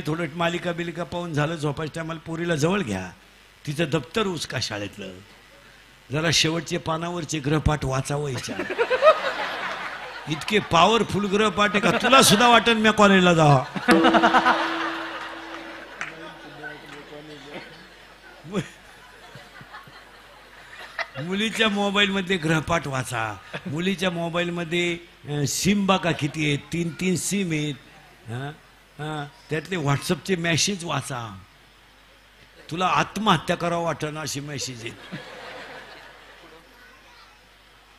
थोडं मालिका बिलिका पाहून झालं झोपायच्या टायमाला पोरीला जवळ घ्या, तिचं दप्तर उचका शाळेतलं, जरा शेवटचे पानावरचे ग्रहपाठ वाचावं इच्छा. इतके पॉवरफुल ग्रहपाठ आहे का तुला सुद्धा वाटेल मी कॉलेजला जावा. मुलीच्या मोबाईल मध्ये ग्रहपाठ वाचा. मुलीच्या मोबाईल मध्ये सिम बघा किती आहेत, 3 सिम आहेत. त्यातले व्हॉट्सअपचे मेसेज वाचा. तुला आत्महत्या करावं वाटणं असे मेसेज आहेत.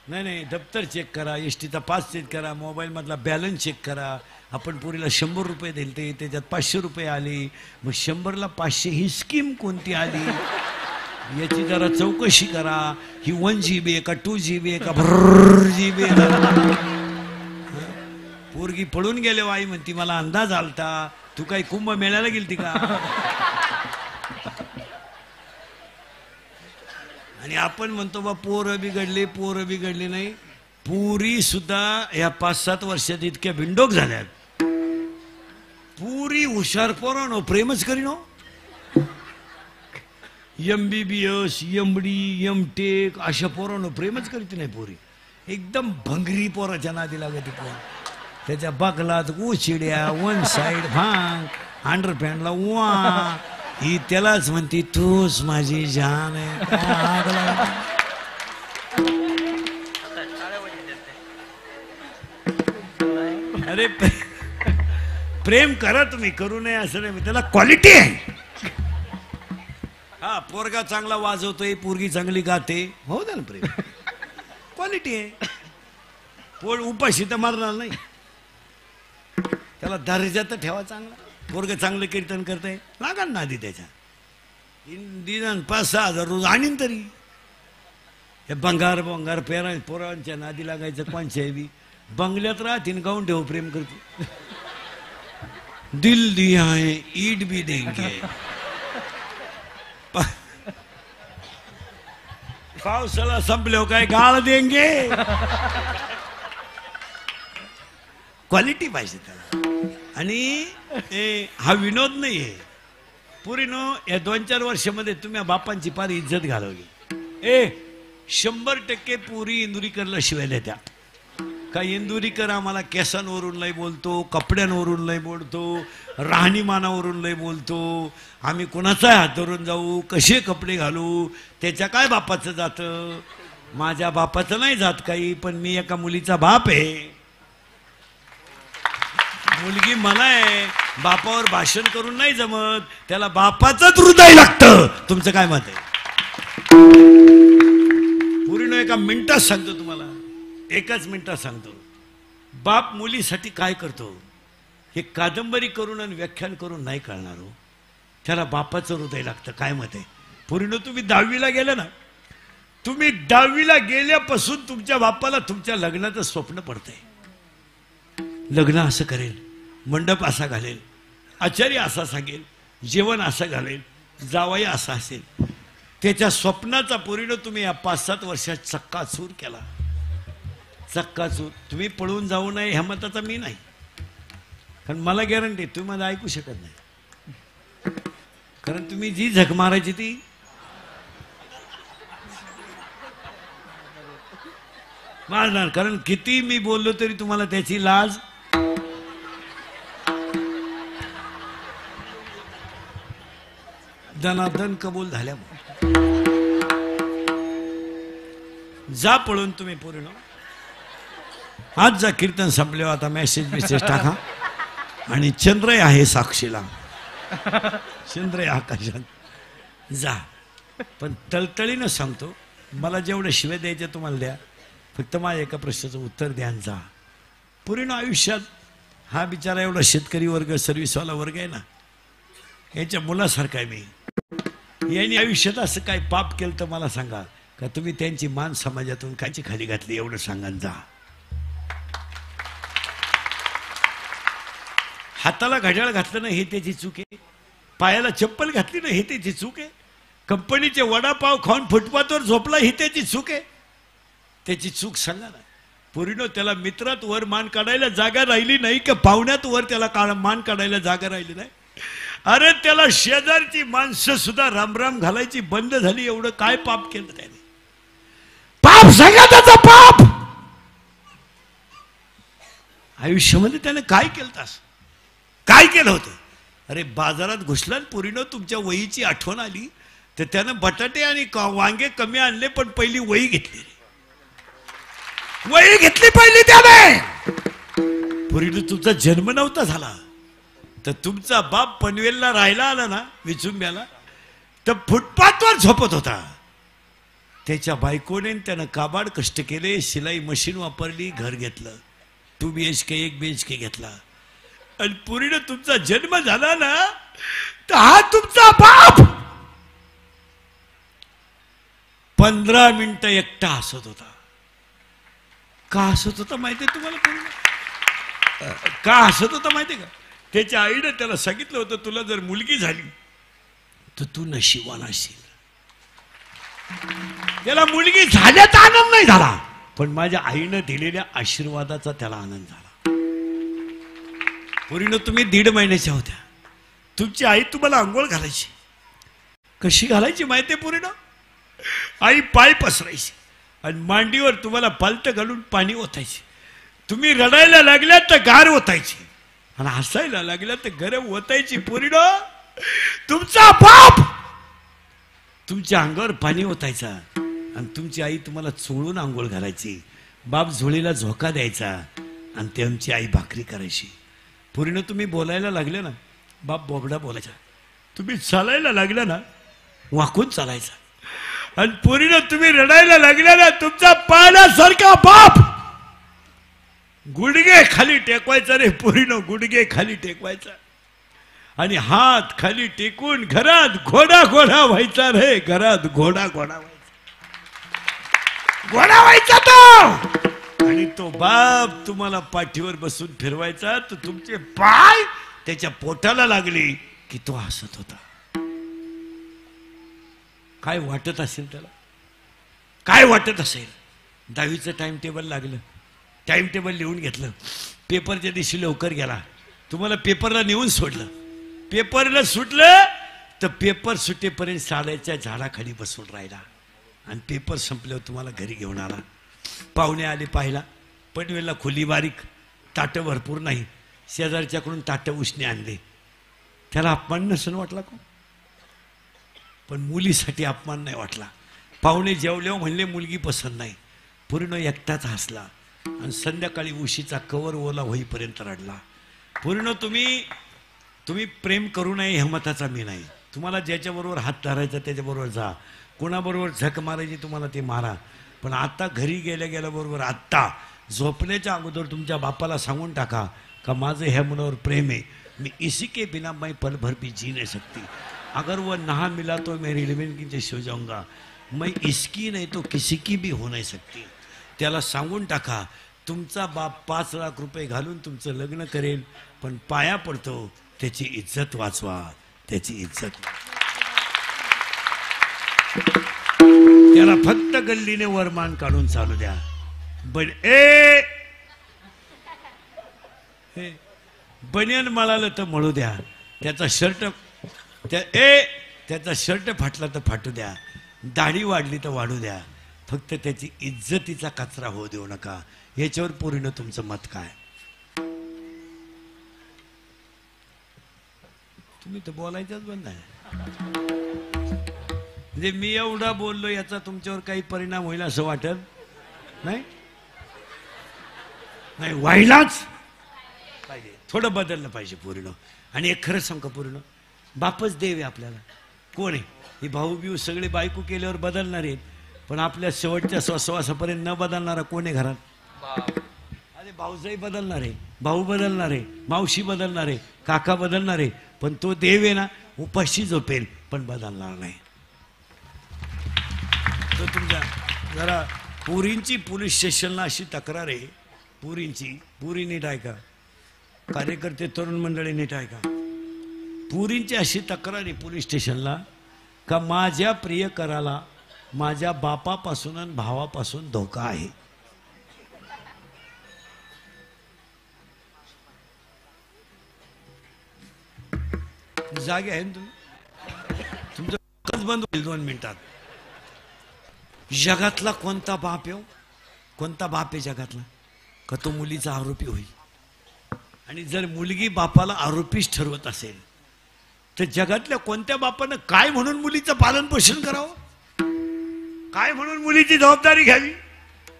नाही दप्तर चेक करा, एसटीचा पास चेक करा, मोबाईल मधला बॅलन्स चेक करा. आपण पुरीला 100 रुपये दिले, त्याच्यात 500 रुपये आले, मग 100ला 500 ही स्कीम कोणती आली याची जरा चौकशी करा. ही 1 GB आहे का 2 GB आहे का GB आहे. पोरगी पळून गेले आई म्हणती मला अंदाज आलता, तू काही कुंभ मेळ्याला गेलती का. आणि आपण म्हणतो बा पोरं बिघडली नाही. पुरी सुद्धा या 5-7 वर्षात इतक्या बिंडोक झाल्यात. पुरी हुशार पोरानो प्रेमच करीनो. MBBS MD MTech अशा पोरानो प्रेमच करीत नाही पोरी. एकदम भंगरी पोराच्या नादी लागते पोर. त्याच्या बगलात उशिड्या, 1 साइड भांग, अंडरपॅन्टला उवा. ही त्यालाच म्हणती तूच माझी जान आहे. अरे प्रेम करा तुम्ही, करू नये असं नाही, त्याला क्वालिटी आहे. हा पोरगा चांगला वाजवतोय, पोरगी चांगली गाते, हो ना प्रेम क्वालिटी आहे. पोर उपाशी तर मारणार नाही, त्याला दर्जा तर ठेवा चांगला. पोरग चांगलं कीर्तन करतंय लागा नादी त्याच्या. दिनान 5-6 हजार रोज आणीन तरी. हे बंगार पोरांच्या नादी लागायचं कोणच्या बी. बंगल्यात राहतीन गाऊन ठेव प्रेम करतो. दिल दिया है ईद भी देंगे. पावसाला संपल्यावर काय गाळ देंगे. क्वालिटी पाहिजे त्याला. आणि हा विनोद नाही आहे. पुरीनो या 2-4 वर्षामध्ये तुम्ही बापांची फार इज्जत घालवली. 100% पुरी इंदुरीकरला शिवाय देत्या. का इंदुरीकर आम्हाला केसांवरून लय बोलतो, कपड्यांवरून लय बोलतो, राहणीमानावरून लय बोलतो. आम्ही कुणाचा हात धरून जाऊ, कसे कपडे घालू, त्याच्या काय बापाचं जातं. माझ्या बापाचं नाही जात काही, पण मी एका मुलीचा बाप आहे. मुलगी मला आहे. बापावर भाषण करून नाही जमत, त्याला बापाचंच हृदय लागतं. तुमचं काय मत आहे. पुरीनो एका मिनिटात सांगतो तुम्हाला, 1 मिनिटात सांगतो. बाप मुलीसाठी काय करतो हे कादंबरी करून आणि व्याख्यान करून नाही कळणार हो. त्याला बापाचं हृदय लागतं. काय मत आहे पुरीनो. तुम्ही 10वीला गेले ना, तुम्ही 10वीला गेल्यापासून तुमच्या बापाला तुमच्या लग्नाचं स्वप्न पडतंय. लग्न असं करेल, मंडप असा घालेल, आचार्य असा सांगेल, जेवण असं घालेल, जावई असा असेल. त्याच्या स्वप्नाचा पुरीनो तुम्ही या 5-7 वर्षात चक्काचूर केला. चक्काचूर. तुम्ही पळून जाऊ नये ह्या मताचा मी नाही, कारण मला गॅरंटी तुम्ही मला ऐकू शकत नाही. कारण तुम्ही जी झक मारायची ती मारणार. कारण किती मी बोललो तरी तुम्हाला त्याची लाज दनादन कबूल झाल्या. जा पळून तुम्ही पूर्ण. आज जा कीर्तन संपल्यावर आता मेसेज टाका. आणि चंद्र आहे साक्षीला, चंद्र आहे आकाशात. जा पण तळतळीनं सांगतो, मला जेवढे शिव्या द्यायचे तुम्हाला द्या, फक्त माझ्या एका प्रश्नाचं उत्तर द्या. जा पूर्ण आयुष्यात हा बिचारा एवढा शेतकरी वर्ग, सर्व्हिसवाला वर्ग आहे ना, याच्या मुलासारखा आहे मी. यांनी आयुष्यात असं काय पाप केलं तर मला सांगा, का तुम्ही त्यांची मान समाजातून कायची खाली घातली एवढं सांगा. जा. हाताला घड्याळ घातलं ना हे त्याची चूक आहे, पायाला चप्पल घातली ना हे त्याची चूक आहे, कंपनीचे वडापाव खाऊन फुटपाथवर झोपला ही त्याची चूक आहे. त्याची चूक सांगा ना. पुरीनो त्याला मित्रात वर मान काढायला जागा राहिली नाही, का पाहुण्यात वर त्याला मान काढायला जागा राहिली नाही. अरे त्याला शेजारची माणसं सुद्धा रामराम घालायची बंद झाली. एवढं काय पाप केलं त्याने? पाप सांगा त्याचा पाप. आयुष्यामध्ये त्याने काय केलं तास? काय केलं होतं? अरे बाजारात घुसला पुरीनं तुमच्या वहीची आठवण आली तर त्यानं बटाटे आणि वांगे कमी आणले, पण पहिली वही घेतली. वही घेतली पहिली त्याने. पुरीनं तुमचा जन्म नव्हता झाला तर तुमचा बाप पनवेलला राहायला आला ना विचुंब्याला, तर फुटपाथवर झोपत होता. त्याच्या बायकोने त्यानं काबाड कष्ट केले, शिलाई मशीन वापरली, घर घेतलं, 2 BHK 1 BHK घेतला. आणि पुरीनं तुमचा जन्म झाला ना तर हा तुमचा बाप 15 मिनिटं एकटा हसत होता. का हसत होता माहितीये तुम्हाला? का हसत होता माहितीये का? त्याच्या आईने त्याला सांगितलं होतं, तुला जर मुलगी झाली तर तू नशिबान असशील. त्याला मुलगी झाल्याचा आनंद नाही झाला, पण माझ्या आईनं दिलेल्या आशीर्वादाचा त्याला आनंद झाला. पुरीनं तुम्ही 1.5 महिन्याच्या होत्या. तुमची आई तुम्हाला आंघोळ घालायची. कशी घालायची माहितीये पुरीनं? आई पाय पसरायची आणि मांडीवर तुम्हाला पालत घालून पाणी ओतायची. तुम्ही रडायला लागल्या तर गार ओतायची आणि हसायला लागल्या तर गरम ओतायची. पुरीनं तुमचा बाप तुमच्या अंगावर पाणी ओतायचा आणि तुमची आई तुम्हाला चोळून आंघोळ घालायची. बाप झोळीला झोका द्यायचा आणि ते आमची आई भाकरी करायची. पुरीनं तुम्ही बोलायला लागले ना, बाप बोबडा बोलायचा. तुम्ही चालायला लागला ना, वाकून चालायचा. आणि पुरीनं तुम्ही रडायला लागल्या ना, तुमचा पाण्यासारखा बाप गुडघे खाली टेकवायचा रे. पुरीनं गुडघे खाली टेकवायचा आणि हात खाली टेकून घरात घोडा घोडा व्हायचा रे. घरात घोडा घोडा व्हायचा, घोडा व्हायचा तो. आणि तो बाप तुम्हाला पाठीवर बसून फिरवायचा, तर तुमचे पाय त्याच्या पोटाला लागले की तो हसत होता. काय वाटत असेल त्याला? काय वाटत असेल? 10वीचं टाइम टेबल लागलं, टाइम टेबल लिहून घेतलं, पेपरच्या दिवशी लवकर गेला, तुम्हाला पेपरला नेऊन सोडलं. पेपरला सुटलं तर पेपर सुटेपर्यंत शाळेच्या झाडाखाली बसून राहिला आणि पेपर संपल्यावर तुम्हाला घरी घेऊन आला. पाहुणे आले पाहिला, पनवेलला खुली बारीक, ताटं भरपूर नाही, शेजारच्याकडून ताटं उसने आणले. त्याला अपमान नसून वाटला का? पण मुलीसाठी अपमान नाही वाटला. पाहुणे जेवल्यावर म्हणले मुलगी पसंत नाही. पूर्ण एकटाच हसला आणि संध्याकाळी उशीचा कवर ओला होईपर्यंत रडला. पूर्ण तुम्ही प्रेम करू नये हिमताचा मी नाही. तुम्हाला ज्याच्याबरोबर हात धरायचा त्याच्याबरोबर जा, कोणाबरोबर झक मारायची तुम्हाला ते मारा. पण आता घरी गेल्याबरोबर आत्ता झोपण्याच्या अगोदर तुमच्या बापाला सांगून टाका का माझं ह्या मुलावर प्रेम आहे, मी इसी के बिना मैं पल भर भी जी नहीं सकती, अगर वो ना मिला तो मैं रेलवे की जैसे हो जाऊंगा, मैं इसकी नहीं तो किसी की भी हो नहीं सकती. त्याला सांगून टाका. तुमचा बाप 5 लाख रुपये घालून तुमचं लग्न करेल, पण पाया पडतो त्याची इज्जत वाचवा, त्याची इज्जत. त्याला फक्त गल्लीने वरमान काढून चालू द्या. बनियन मळालं तर मळू द्या, त्याचा शर्ट फाटला तर फाटू द्या, दाढी वाढली तर वाढू द्या, फक्त त्याची इज्जतीचा कचरा होऊ देऊ नका. याच्यावर पूर्ण तुमचं मत काय? तुम्ही तर बोलायचंच बंद आहे. म्हणजे मी एवढा बोललो याचा तुमच्यावर काही परिणाम होईल असं वाटत नाही? नाही, व्हायलाच पाहिजे. थोडं बदललं पाहिजे पूर्ण. आणि एक खरंच सांग का, पूर्ण बापच देव आहे आपल्याला. कोण आहे? ही भाऊ बिऊ सगळे बायको केल्यावर बदलणार आहेत, पण आपल्या शेवटच्या श्वासापर्यंत न बदलणारा कोण आहे घरात? अरे भाऊजाई बदलणार आहे, भाऊ बदलणार आहे, मावशी बदलणार आहे, काका बदलणार आहे, पण तो देव आहे ना, उपाशी झोपेल पण बदलणार नाही. तो तुमच्या जरा पुरींची पोलीस स्टेशनला अशी तक्रार आहे, पुरी नीट ऐका, कार्यकर्ते तरुण मंडळी नीट ऐका. पुरींची अशी तक्रार आहे पोलीस स्टेशनला का माझ्या प्रियकराला माझ्या बापापासून आणि भावापासून धोका आहे. जागे आहे ना तुम्ही? तुमचं डोकंच बंद होईल 2 मिनिटात. जगातला कोणता बाप आहे? कोणता बाप आहे जगातला का तो मुलीचा आरोपी होईल? आणि जर मुलगी बापाला आरोपीच ठरवत असेल तर जगातल्या कोणत्या बापानं काय म्हणून मुलीचं पालन पोषण करावं? काय म्हणून मुलीची जबाबदारी घ्यावी?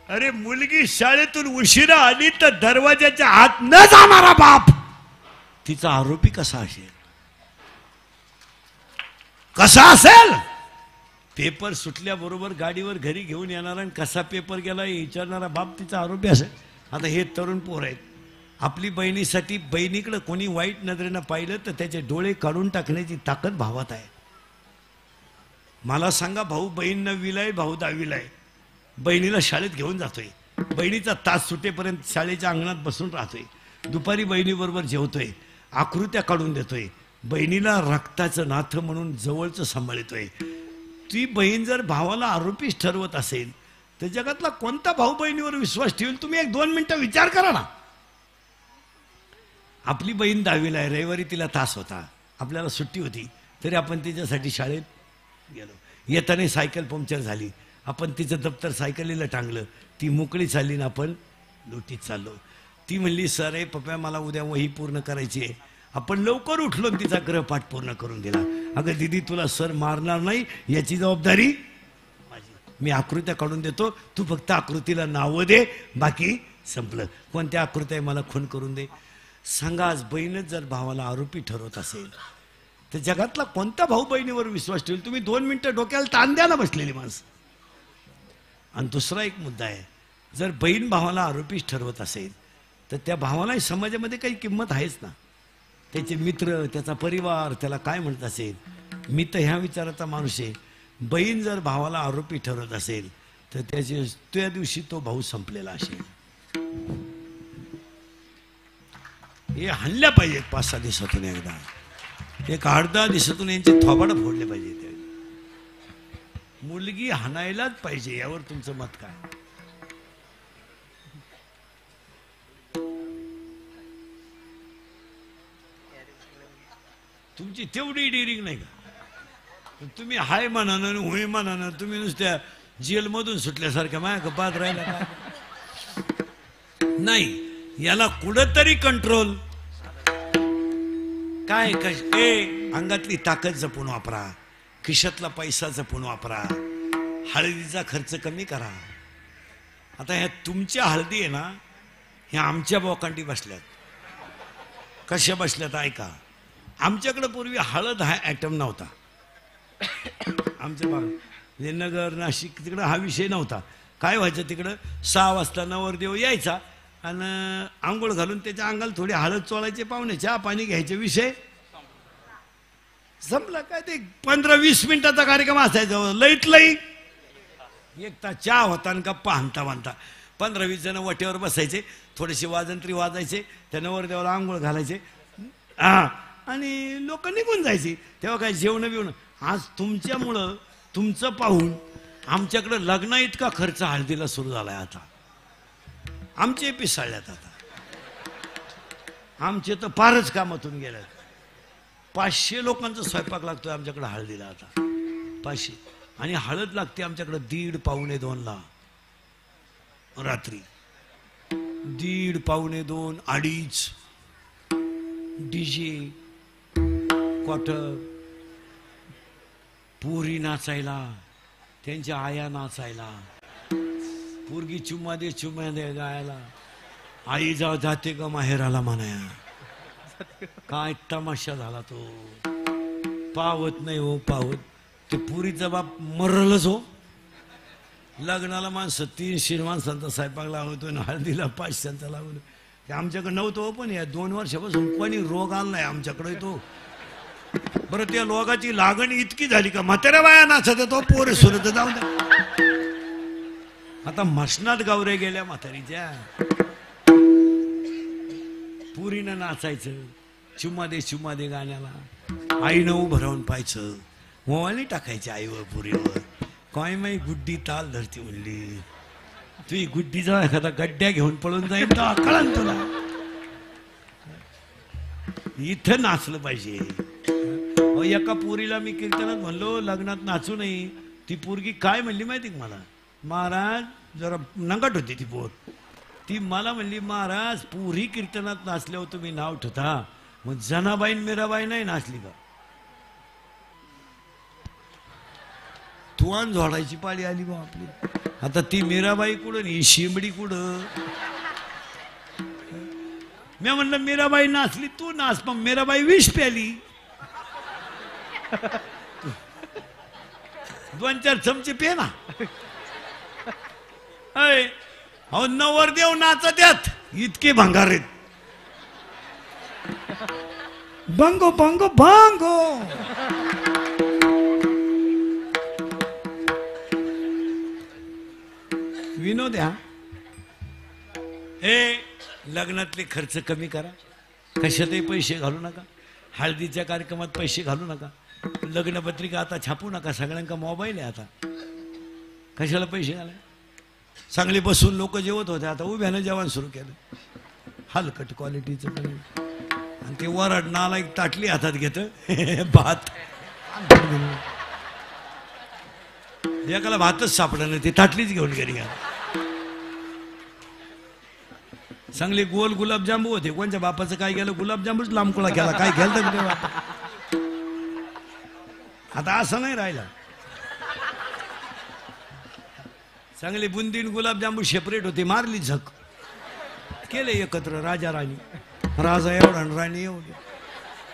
अरे मुलगी शाळेतून उशिरा आली तर दरवाजाच्या आत न जाणारा बाप तिचा आरोपी कसा असेल? कसा असेल? पेपर सुटल्याबरोबर गाडीवर घरी घेऊन येणारा आणि कसा पेपर गेला हे विचारणारा बाप तिचा आरोपी असेल. आता हे तरुण पोर आहेत, आपली बहिणीसाठी बहिणीकडे कोणी वाईट नजरेनं पाहिलं तर त्याचे डोळे काढून टाकण्याची ताकद भावात आहे. मला सांगा, भाऊ बहीण 9वीला आहे, भाऊ 10वीला आहे, बहिणीला शाळेत घेऊन जातोय, बहिणीचा तास सुटेपर्यंत शाळेच्या अंगणात बसून राहतोय, दुपारी बहिणीबरोबर जेवतोय, आकृत्या काढून देतोय, बहिणीला रक्ताचं नातं म्हणून जवळचं सांभाळतोय. ती बहीण जर भावाला आरोपीच ठरवत असेल तर जगातला कोणता भाऊ बहिणीवर विश्वास ठेवेल? तुम्ही 1-2 मिनिटं विचार करा ना. आपली बहीण 10वीला आहे, रविवारी तिला तास होता, आपल्याला सुट्टी होती, तरी आपण तिच्यासाठी शाळेत गेलो. येताना सायकल पंक्चर झाली, आपण तिचं दप्तर सायकलीला टांगलं, ती मोकळी चालली ना आपण लुटीत चाललो. ती म्हणली, सर आहे पप्पा मला उद्या वही पूर्ण करायची आहे. आपण लवकर उठलो आणि तिचा ग्रहपाठ पूर्ण करून दिला. अगं दिदी तुला सर मारणार नाही याची जबाबदारी माझी, मी आकृत्या काढून देतो, तू फक्त आकृतीला नावं दे, बाकी संपलं. कोणत्या आकृत्या मला खून करून दे. सांगा, आज बहीणच जर भावाला आरोपी ठरवत असेल तर जगातला कोणता भाऊ बहिणीवर विश्वास ठेवेल? तुम्ही 2 मिनिटं डोक्याला ताण द्या ना बसलेली माणसं. आणि दुसरा एक मुद्दा आहे, जर बहीण भावाला आरोपीच ठरवत असेल तर त्या भावाला समाजामध्ये काही किंमत आहेच ना. त्याचे मित्र, त्याचा परिवार त्याला काय म्हणत असेल? मी तर ह्या विचाराचा माणूस आहे, बहीण जर भावाला आरोपी ठरवत असेल तर त्या दिवशी तो भाऊ संपलेला असेल. हे हाणल्या पाहिजेत 5-6 दिवसातून एकदा, 1-8-10 दिवसातून यांचे थोबाड फोडले पाहिजे. मुलगी हाणायलाच पाहिजे, यावर तुमचं मत काय? तुमची तेवढी डिरिंग नाही का? तुम्ही हाय म्हणानं आणि होय म्हणानं तुम्ही नुसत्या जेलमधून सुटल्यासारख्या माझ्या बाद राहिला नाही. याला कुठंतरी कंट्रोल काय? अंगातली ताकद जपून वापरा, खिशातला पैसा जपून वापरा, हळदीचा खर्च कमी करा. आता ह्या तुमच्या हळदी आहे ना, ह्या आमच्या बोकांडी बसल्यात. कशा बसल्यात ऐका. आमच्याकडे पूर्वी हळद हा ॲटम नव्हता. आमच्या भाग म्हणजे नगर नाशिक तिकडं हा विषय नव्हता. काय व्हायचं तिकडं 6 वाजता नवरदेव यायचा आणि आंघोळ घालून त्याच्या अंगाला थोडी हळद चोळायचे, पाहुणे चहा पाणी घ्यायचे, विषय संपला. काय ते 15-20 मिनिटाचा कार्यक्रम असायचा, लईत लई 1 तास चहा होता आणि गप्पा हाणता बांधता. 15-20 जण वटेवर बसायचे, थोडेसे वाजंत्री वाजायचे, त्या नवरदेवाला आंघोळ घालायचे आणि लोक निघून जायची. तेव्हा काय जेवण बिवणं. आज तुमच्यामुळं तुमचं पाहून आमच्याकडं लग्न इतका खर्च हळदीला सुरू झालाय. आता आमचे पिसाळल्यात. आता आमचे तर फारच कामातून गेल्यात. 500 लोकांचा स्वयंपाक लागतोय आमच्याकडे हळदीला आता, 500. आणि हळद लागते आमच्याकडे 1:30-1:45 रात्री. 1:30-1:45 2:30 डीजे, क्वार्टर, पोरी नाचायला, त्यांच्या आया नाचायला, पोरगी चुम्मा दे गायला, आई जाते का माहेराला म्हणाया. काय तमाशा झाला तो, पावत नाही हो पावत. ते पुरीचा बाप मरलच हो. लग्नाला माणसं 300 माणसांचा स्वयंपाक लावतो आणि हळदीला 500 लावलं. ते आमच्याकडे नव्हतं हो. पण या 2 वर्षापासून कोणी रोग आणलाय आमच्याकडे तो. बरं त्या रोगाची लागण इतकी झाली का म्हाताऱ्या बाया नाचत तो पोरे सुरत जाऊ द्या. आता मसनात गावरे गेल्या म्हातारीच्या. पुरीनं नाचायचं, चुम्मा दे गाण्याला, आईनं उभं राहून पाहायचं, मोबाईल टाकायचे आईवर पुरीवर. काय माही गुड्डी ताल धरती म्हणली. तुझी गुड्डीचा एखादा गड्ड्या घेऊन पळून जाईल तर कळन तुला. इथं नाचलं पाहिजे. एका पोरीला मी कीर्तनात म्हणलो लग्नात नाचू नाही, ती पोरगी काय म्हणली माहिती का मला, महाराज जरा नंगट होती ती पोर, ती मला म्हणली महाराज पोरी कीर्तनात नाचल्यावर तुम्ही नाव ठेवता, मग जनाबाई मीराबाई नाही नाचली का? तुवान झोडायची पाळी आली बा आपली. आता ती मीराबाई कुठं ही शिंबडी कुठं? मी म्हणलं मीराबाई नाचली तू नाच, पण मीराबाई विष प्याली, 2-4 चमचे पे ना. अहो नवरदेव नाचत यात इतके भंगार आहेत. बंगो बंगो बंगो. विनोद हा. लग्नातले खर्च कमी करा, कशातही पैसे घालू नका, हळदीच्या कार्यक्रमात पैसे घालू नका, लग्नपत्रिका आता छापू नका, सगळ्यांका मोबाईल आहे आता, कशाला पैसे घालाय. चांगले बसून लोक जेवत होते, आता उभ्यानं जेवण सुरू केलं, हलकट क्वालिटीचं. आणि ते वरड नाला एक ताटली हातात घेत भात, एकाला भातच सापडलं नाही, ते ताटलीच घेऊन घरी गेला. चांगले गोल गुलाबजांबू होते, कोणत्या बापाचं काय गेलं, गुलाबजांबूच लांबकुळा केला, काय गेलं तर बापा. आता असं नाही राहिला. चांगले बुंदीन गुलाबजांबू सेपरेट होते, मारली झक, केले एकत्र राजा राणी. राजा एवढा आणि राणी एवढी.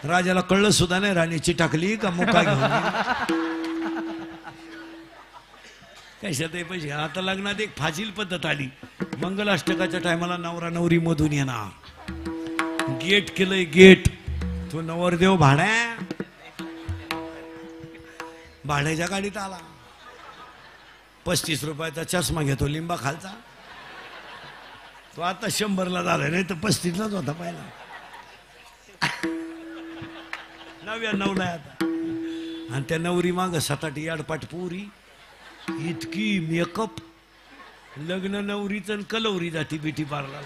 राजाला कळलं सुद्धा नाही राणीची टाकली का मुका घेऊन कशातही पैसे. आता लग्नात एक फाजील पद्धत आली, मंगलाष्टकाच्या टायमाला नवरा नवरी मधून येणार, गेट केलंय गेट, तो नवरदेव भाड्याच्या गाडीत आला, 35 रुपयाचा चष्मा घेतो लिंबा खालचा, तो आता 100ला झालाय, नाही तर 35लाच होता पहिला, 99ला आता. आणि त्या नवरी माग 7-8 याडपाट पुरी, इतकी मेकअप. लग्न नवरीचं कलवरी जाती ब्युटी पार्लरला,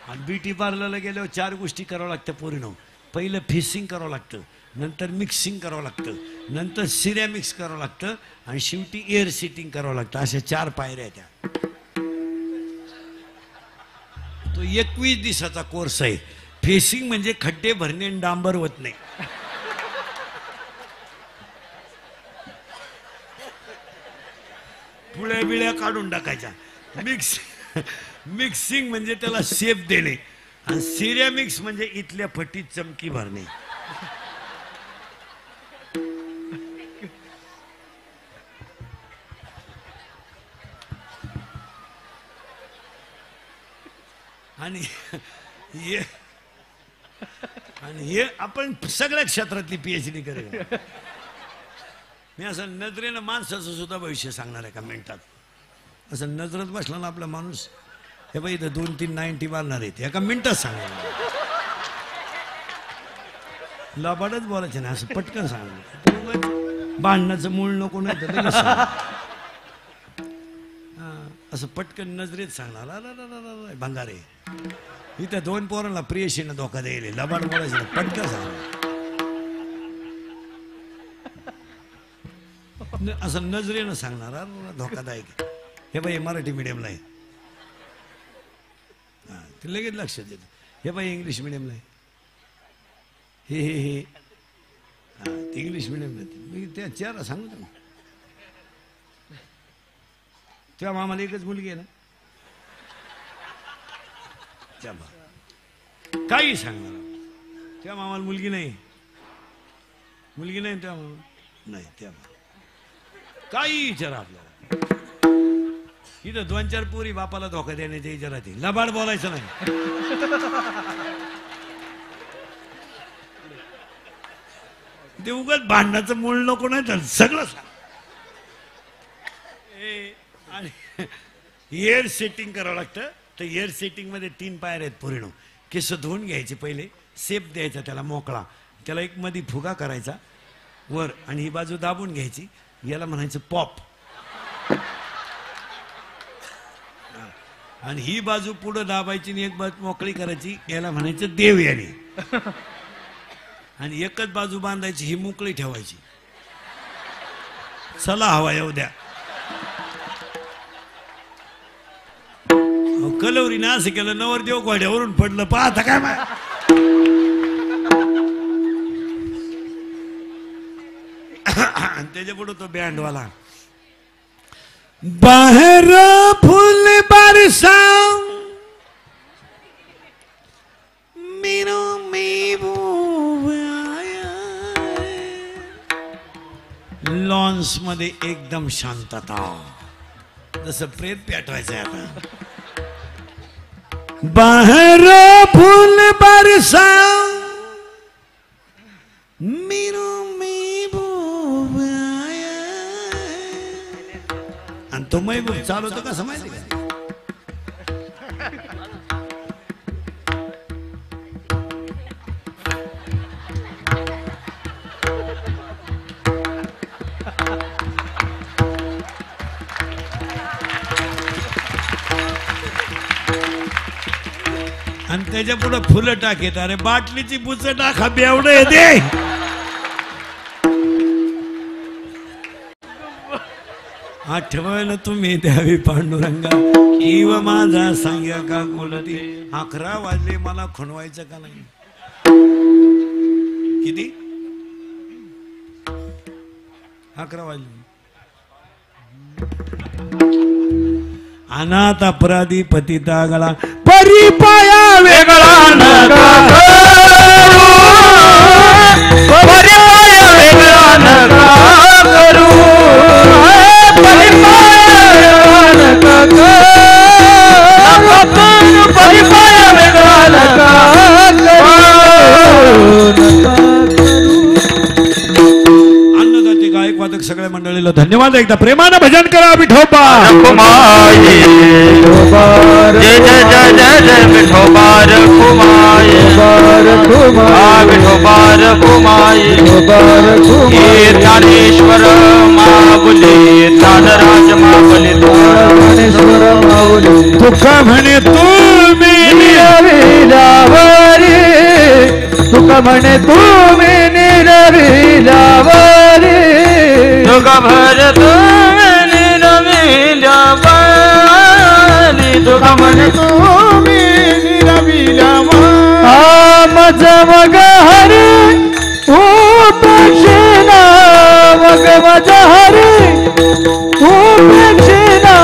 आणि ब्युटी पार्लरला गेल्यावर 4 गोष्टी करावं लागतं पोरीनं. पहिलं फेसिंग करावं लागतं, नंतर मिक्सिंग करावं लागतं, नंतर सिऱ्या मिक्स करावं लागतं, आणि शेवटी एअर सेटिंग करावं लागतं. अशा 4 पायऱ्या त्या. तो 21 दिवसाचा कोर्स आहे. फेसिंग म्हणजे खड्डे भरणे आणि डांबर होत नाही. पुळ्या बिळ्या काढून टाकायच्या. मिक्सिंग म्हणजे त्याला शेप देणे, आणि सिरेमिक्स म्हणजे इथल्या फटीत चमकी भरणे. आणि हे आपण सगळ्या क्षेत्रातली PhD करेल. मी असं नजरेनं माणसाचं सुद्धा भविष्य सांगणार आहे का मिनिटात. असं नजरत बसला ना आपला माणूस, हे बाई इथं 2-3 90 मारणार आहेत, एका मिनिटात सांगणार. लबाडच बोलायचं नाही, असं पटकन सांगणार. भांडणाचं मूळ नको, नाही तर असं पटकन नजरेत सांगणार. भंगारे इथं 2 पोरांना प्रियशीनं धोका द्यायला, लबाड बोलायचं पटकन सांगणार. असं नजरेनं सांगणार धोकादायक. हे बाई मराठी मीडियमला आहे, ते लगेच लक्षात येतं. हे बाई इंग्लिश मिडियमला आहे, हे ते इंग्लिश मिडियमला. मी त्या 4 सांगतो ना. तेव्हा आम्हाला एकच मुलगी आहे ना, काही सांगणार. तेव्हा आम्हाला मुलगी नाही तेव्हा नाही, तेव्हा काही विचारा आपल्याला. इथं 2-4 पोरी बापाला धोका देण्याच्या विचारात, लबाड बोलायचं नाही. ते उगाच भांडणाचं मूळ नको, नाही तर सगळं सांग. आणि एअर सेटिंग करावं लागतं. तर एअर सेटिंग मध्ये 3 पायऱ्या आहेत पोरीनो. केस धुवून घ्यायचे, पहिले सेप द्यायचा त्याला मोकळा, त्याला एक मध्ये फुगा करायचा वर, आणि ही बाजू दाबून घ्यायची, याला म्हणायचं पॉप. आणि ही बाजू पुढं दाबायची आणि एक बाजू मोकळी करायची, याला म्हणायचं देवयानी. आणि एकच बाजू बांधायची, ही मोकळी ठेवायची. चला हवा येऊ द्या. कलवरीने असं केलं, नवरदेव घोड्यावरून पडलं. पाहता काय माय त्याच्या पुढे तो बँडवाला, बाहेर फुल बरसा मीनो मी लॉन्स मध्ये एकदम शांतता, जसं प्रेत पेटवायचंय आता. बाहेर फुल बरसा मीनो मी आणि तो महबूब चालू होतो कसं माहिती का? आणि त्याच्या पुढे फुलं टाकेत. अरे बाटलीची बुच टाका, बेवड येते. आठवण तुम्ही द्यावी पांडुरंगा, इव माझा सांग्या का कोलती. 11 वाजले, मला खुणवायचं का नाही? किती? 11 वाजले. अनाथ अपराधी पतिता गळा, परिपाया वेगळा नका करू, परिपाया वेगळा नका करू, परिपाया नका करू, परिपाया वेगळा नका गायक वादक सगळ्या मंडळीला धन्यवाद. एकदा प्रेमानं भजन करा. विठोबा रखुमाई, जय जय जय जय जय विठोबा रखुमाई, विठोबा रखुमाई, ज्ञानेश्वर माऊली, ज्ञानराज माऊली, ज्ञानेश्वर माऊली. तुका म्हणे तुम्ही निरविलावरी, तुका म्हणे तुम्ही निरविलावरी, तुका भर तुम्ही निरविलावरी, तुका म्हणे तुम्ही निरविलावरी. मज मग हरी तू पेक्षिना, मग मज हरी तू पेक्षिना,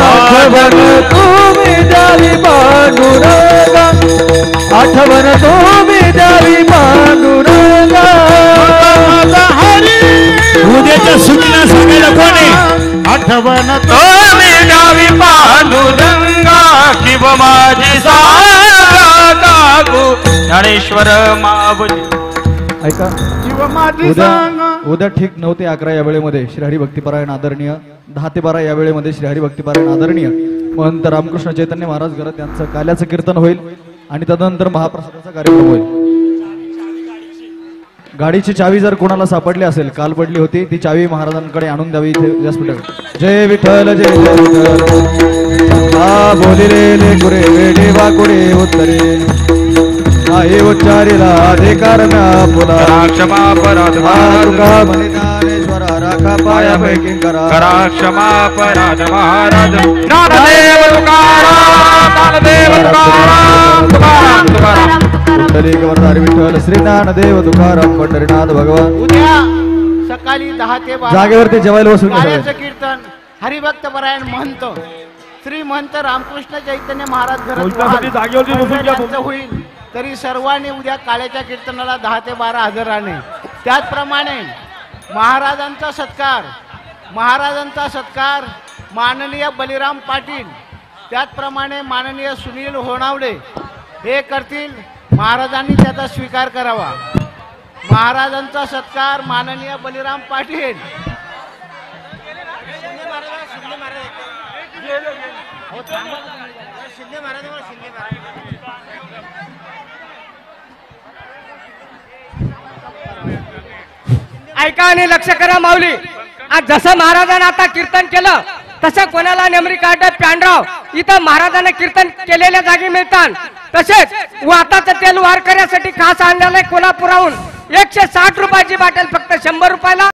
आठवण तुम्ही द्यावी पांडुरंगा, आठवण तुम्ही द्यावी पांडुरंगा. उद्याच्या सुटीला सांगायला कोणी? आठवण तुम्ही द्यावी पांडुरंगा, किंव माझी सांगा ज्ञानेश्वर माऊली. ऐका, उद्या ठीक 9 ते 11 या वेळेमध्ये श्री हरिभक्तीपरायण आदरणीय, 10 ते 12 या वेळेमध्ये श्री हरिभक्तीपरायण आदरणीय महंत रामकृष्ण चैतन्य महाराज घरात यांचं काल्याचं कीर्तन होईल आणि तदनंतर महाप्रसादाचा कार्यक्रम होईल. गाडीची चावी जर कोणाला सापडली असेल, काल पडली होती, ती चावी महाराजांकडे आणून द्यावी इथे व्यासपीठावर. जय विठ्ठल जय जय विठ्ठल. हा बोलिले कुरे वेडे वाकुडे उत्तरे, आई उच्चारीला अधिकार म्या पुला, क्षमा अपराध तुका म्हणे ज्ञानेश्वरा, राखा पाया पैकी करा, करा क्षमा अपराध महाराज. ज्ञानदेव तुकाराम, ज्ञानदेव तुकाराम, तुकाराम तुकाराम. कुंडली गवर्धारी विठ्ठल श्री ज्ञानदेव तुकाराम पंढरीनाथ भगवान. उद्या सकाळी 10 ते 12 जागेवरती जेवायला बसून काल्याचं कीर्तन हरिभक्तपरायण महंत श्री महंत रामकृष्ण चैतन्य महाराज घरात होईल. तरी सर्वांनी उद्या काल्याच्या कीर्तनाला 10 ते 12 हजर राहणे. त्याचप्रमाणे महाराजांचा सत्कार माननीय बलिराम पाटील, त्याचप्रमाणे माननीय सुनील होणावडे हे करतील. महाराजांनी त्याचा स्वीकार करावा. महाराजांचा सत्कार माननीय बलिराम पाटील. ऐका आणि लक्ष करा माऊली. आज जसं महाराजांना आता कीर्तन केलं तसं कोणाला नेमरी काढत प्यांडराव इथं महाराजांना कीर्तन केलेल्या जागी मिळतात. तसेच वाताचं तेल वारकऱ्यासाठी खास आणलेलं कोल्हापुराहून 160 रुपयाची बाटल फक्त 100 रुपयाला.